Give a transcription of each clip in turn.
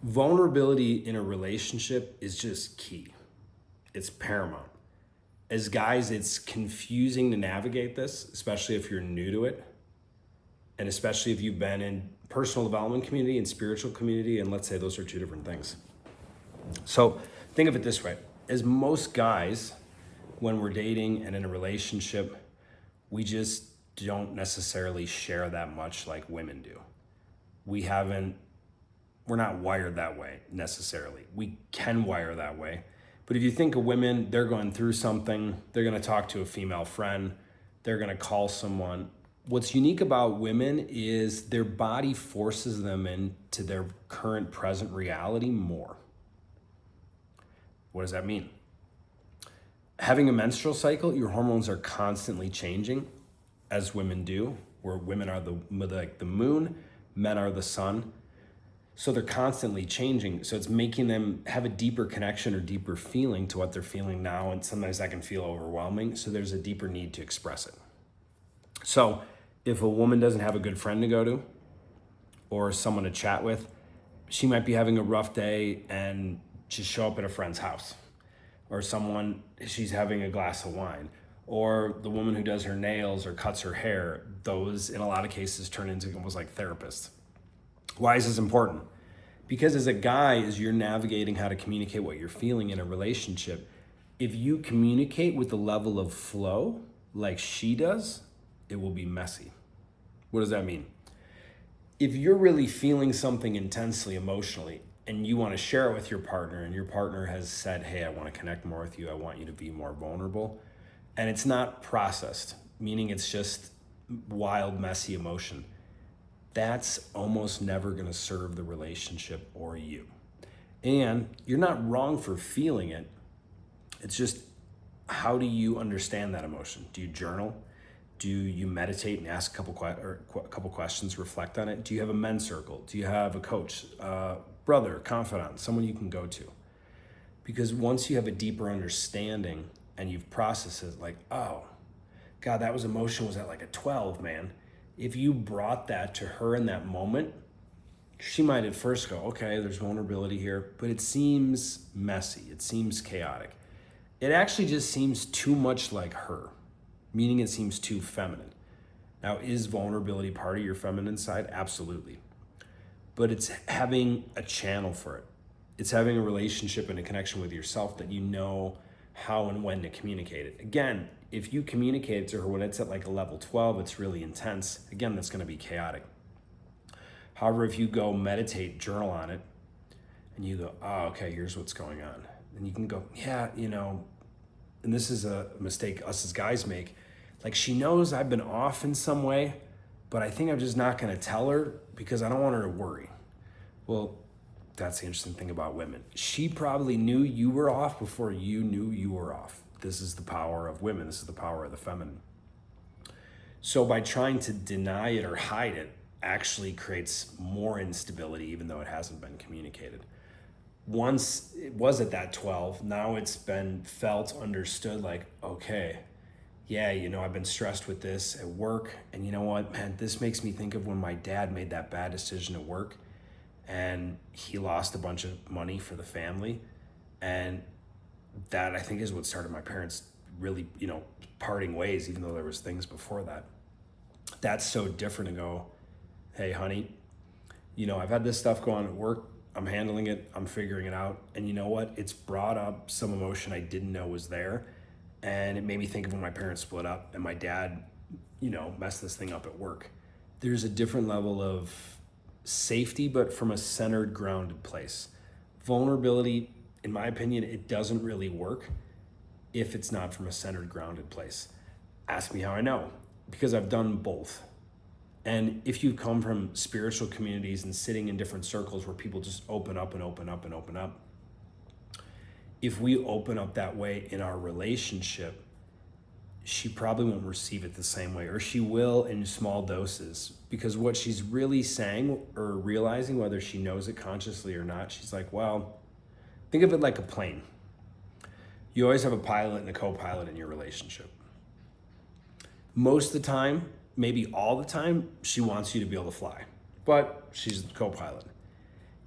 Vulnerability in a relationship is just key. It's paramount. As guys, it's confusing to navigate this, especially if you're new to it, and especially if you've been in personal development community and spiritual community, and let's say those are two different things. So think of it this way. As most guys, when we're dating and in a relationship, we just don't necessarily share that much like women do. We're not wired that way necessarily. We can wire that way. But if you think of women, they're going through something, they're going to talk to a female friend, they're going to call someone. What's unique about women is their body forces them into their current present reality more. What does that mean? Having a menstrual cycle, your hormones are constantly changing, as women do, where women are like the moon, men are the sun. So they're constantly changing. So it's making them have a deeper connection or deeper feeling to what they're feeling now. And sometimes that can feel overwhelming. So there's a deeper need to express it. So if a woman doesn't have a good friend to go to or someone to chat with, she might be having a rough day and just show up at a friend's house. Or she's having a glass of wine. Or the woman who does her nails or cuts her hair, those in a lot of cases turn into almost like therapists. Why is this important? Because as a guy, as you're navigating how to communicate what you're feeling in a relationship, if you communicate with the level of flow like she does, it will be messy. What does that mean? If you're really feeling something intensely emotionally and you want to share it with your partner and your partner has said, hey, I want to connect more with you, I want you to be more vulnerable, and it's not processed, meaning it's just wild, messy emotion, that's almost never going to serve the relationship or you. And you're not wrong for feeling it. It's just, how do you understand that emotion? Do you journal? Do you meditate and ask a couple questions, reflect on it? Do you have a men's circle? Do you have a coach, brother, confidant, someone you can go to? Because once you have a deeper understanding and you've processed it, like, oh, God, that emotion was at like a 12, man. If you brought that to her in that moment, she might at first go, okay, there's vulnerability here, but it seems messy. It seems chaotic. It actually just seems too much like her, meaning it seems too feminine. Now, is vulnerability part of your feminine side? Absolutely. But it's having a channel for it. It's having a relationship and a connection with yourself that you know how and when to communicate it. Again, if you communicate it to her when it's at like a level 12, it's really intense. Again, that's going to be chaotic. However, if you go meditate, journal on it, and you go, oh, okay, here's what's going on. And you can go, yeah, and this is a mistake us as guys make. Like, she knows I've been off in some way, but I think I'm just not going to tell her because I don't want her to worry. Well, that's the interesting thing about women. She probably knew you were off before you knew you were off. This is the power of women. This is the power of the feminine. So by trying to deny it or hide it actually creates more instability, even though it hasn't been communicated. Once it was at that 12, now it's been felt, understood, like, okay, yeah, I've been stressed with this at work. And you know what, man, this makes me think of when my dad made that bad decision at work and he lost a bunch of money for the family. And that, I think, is what started my parents really, parting ways, even though there was things before that. That's so different to go, hey, honey, I've had this stuff go on at work. I'm handling it. I'm figuring it out. And you know what? It's brought up some emotion I didn't know was there. And it made me think of when my parents split up and my dad, messed this thing up at work. There's a different level of safety, but from a centered, grounded place. Vulnerability, in my opinion, it doesn't really work if it's not from a centered, grounded place. Ask me how I know, because I've done both. And if you come from spiritual communities and sitting in different circles where people just open up and open up and open up, if we open up that way in our relationship, she probably won't receive it the same way, or she will in small doses, because what she's really saying or realizing, whether she knows it consciously or not, she's like, well, think of it like a plane. You always have a pilot and a co-pilot in your relationship. Most of the time, maybe all the time, she wants you to be able to fly, but she's the co-pilot.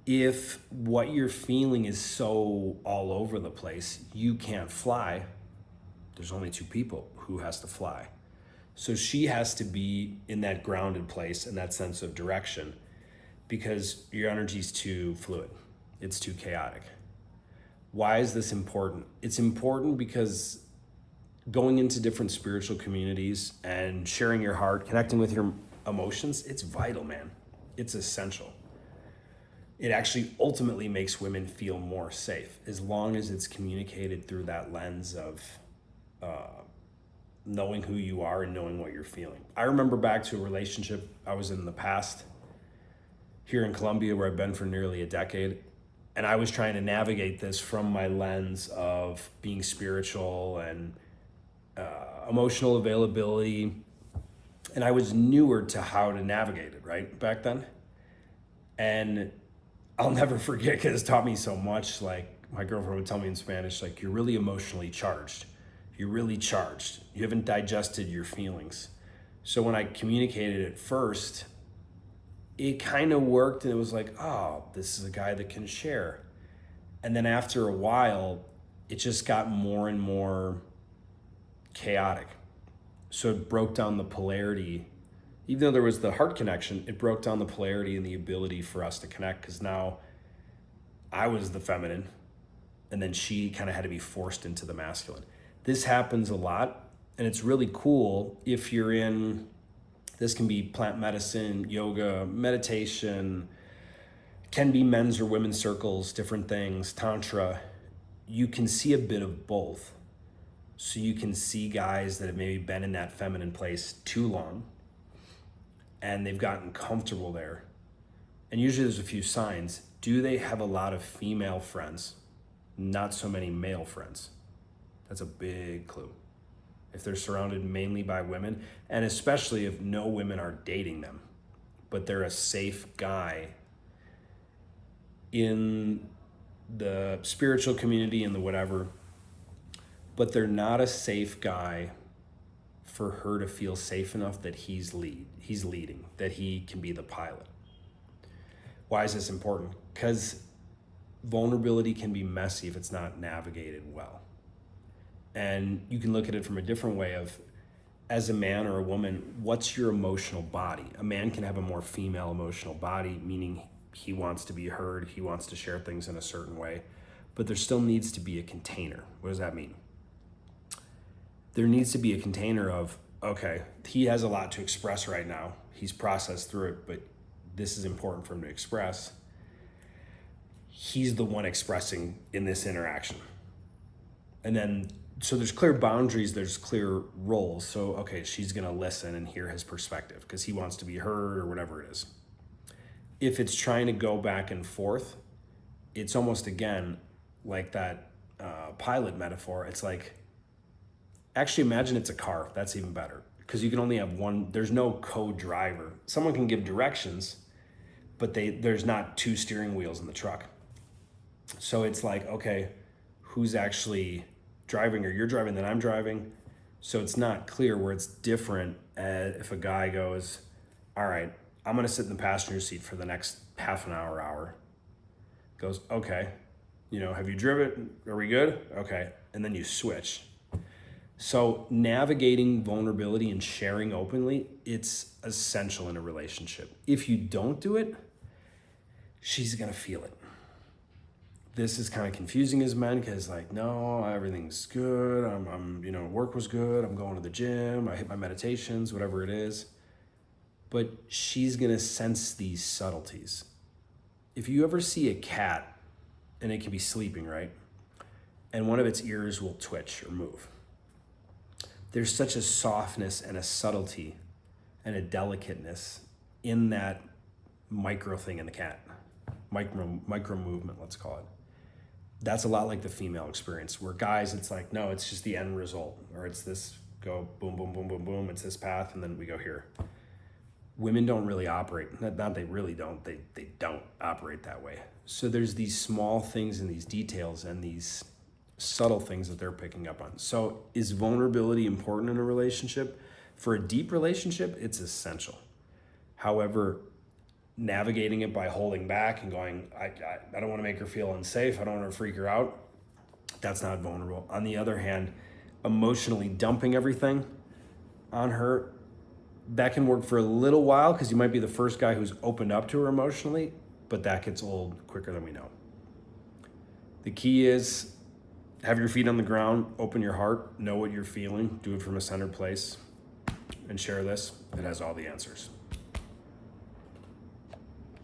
If what you're feeling is so all over the place, you can't fly. There's only two people who has to fly. So she has to be in that grounded place and that sense of direction, because your energy is too fluid. It's too chaotic. Why is this important? It's important because going into different spiritual communities and sharing your heart, connecting with your emotions, it's vital, man. It's essential. It actually ultimately makes women feel more safe as long as it's communicated through that lens of knowing who you are and knowing what you're feeling. I remember back to a relationship I was in the past here in Colombia, where I've been for nearly a decade. And I was trying to navigate this from my lens of being spiritual and emotional availability. And I was newer to how to navigate it, right, back then. And I'll never forget, because it taught me so much. Like, my girlfriend would tell me in Spanish, like, you're really emotionally charged. You're really charged. You haven't digested your feelings. So when I communicated it first, it kind of worked, and it was like, oh, this is a guy that can share. And then after a while, it just got more and more chaotic. So it broke down the polarity. Even though there was the heart connection, it broke down the polarity and the ability for us to connect, because now I was the feminine, and then she kind of had to be forced into the masculine. This happens a lot, and it's really cool if you're in, this can be plant medicine, yoga, meditation, can be men's or women's circles, different things, tantra. You can see a bit of both. So you can see guys that have maybe been in that feminine place too long, and they've gotten comfortable there. And usually there's a few signs. Do they have a lot of female friends? Not so many male friends. That's a big clue. If they're surrounded mainly by women, and especially if no women are dating them, but they're a safe guy in the spiritual community and the whatever, but they're not a safe guy for her to feel safe enough that he's leading, that he can be the pilot. Why is this important? Because vulnerability can be messy if it's not navigated well. And you can look at it from a different way of, as a man or a woman, what's your emotional body? A man can have a more female emotional body, meaning he wants to be heard, he wants to share things in a certain way, but there still needs to be a container. What does that mean? There needs to be a container of, okay, he has a lot to express right now. He's processed through it, but this is important for him to express. He's the one expressing in this interaction. And then, so there's clear boundaries, there's clear roles. So, okay, she's gonna listen and hear his perspective because he wants to be heard or whatever it is. If it's trying to go back and forth, it's almost, again, like that pilot metaphor. It's like, actually imagine it's a car. That's even better, because you can only have one. There's no co-driver. Someone can give directions, but there's not two steering wheels in the truck. So it's like, okay, who's actually driving? Or you're driving, then I'm driving. So it's not clear, where it's different if a guy goes, all right, I'm gonna sit in the passenger seat for the next half an hour. Goes, okay, have you driven? Are we good? Okay, and then you switch. So navigating vulnerability and sharing openly, it's essential in a relationship. If you don't do it, she's gonna feel it. This is kind of confusing as men, because like, no, everything's good. I'm work was good. I'm going to the gym. I hit my meditations, whatever it is. But she's gonna sense these subtleties. If you ever see a cat, and it can be sleeping, right? And one of its ears will twitch or move. There's such a softness and a subtlety and a delicateness in that micro thing in the cat. Micro movement, let's call it. That's a lot like the female experience, where guys, it's like, no, it's just the end result, or it's this go boom, boom, boom, boom, boom, it's this path, and then we go here. Women don't really operate, not they really don't, they don't operate that way. So there's these small things and these details and these subtle things that they're picking up on. So is vulnerability important in a relationship? For a deep relationship, it's essential. However, navigating it by holding back and going, I don't want to make her feel unsafe. I don't want to freak her out. That's not vulnerable. On the other hand, emotionally dumping everything on her, that can work for a little while because you might be the first guy who's opened up to her emotionally, but that gets old quicker than we know. The key is have your feet on the ground, open your heart, know what you're feeling, do it from a centered place, and share this. It has all the answers.